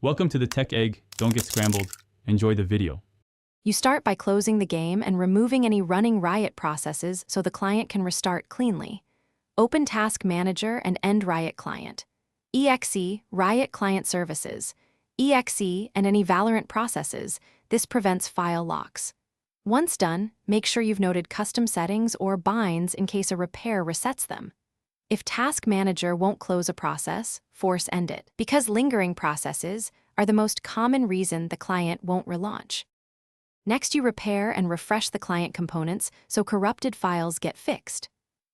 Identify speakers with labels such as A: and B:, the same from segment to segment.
A: Welcome to the Tech Egg. Don't get scrambled. Enjoy the video.
B: You start by closing the game and removing any running Riot processes so the client can restart cleanly. Open Task Manager and end Riot Client. EXE, Riot Client Services. EXE and any Valorant processes. This prevents file locks. Once done, make sure you've noted custom settings or binds in case a repair resets them. If Task Manager won't close a process, force end it, because lingering processes are the most common reason the client won't relaunch. Next, you repair and refresh the client components so corrupted files get fixed.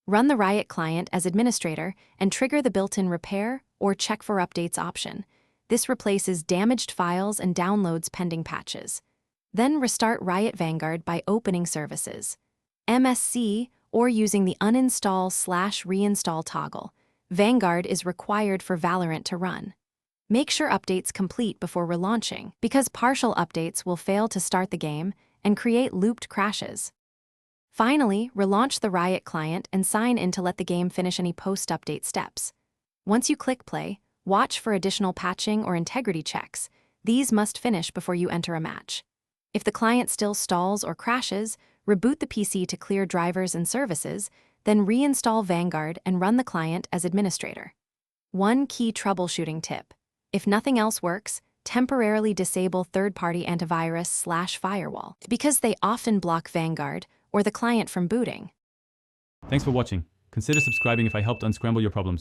B: Run the Riot client as administrator and trigger the built-in repair or check for updates option. This replaces damaged files and downloads pending patches. Then restart Riot Vanguard by opening services. MSC or using the uninstall/reinstall toggle. Vanguard is required for Valorant to run. Make sure updates complete before relaunching, because partial updates will fail to start the game and create looped crashes. Finally, relaunch the Riot client and sign in to let the game finish any post-update steps. Once you click play, watch for additional patching or integrity checks. These must finish before you enter a match. If the client still stalls or crashes, reboot the PC to clear drivers and services, then reinstall Vanguard and run the client as administrator. One key troubleshooting tip. If nothing else works, temporarily disable third-party antivirus/firewall, because they often block Vanguard or the client from booting.
A: Thanks for watching. Consider subscribing if I helped unscramble your problems.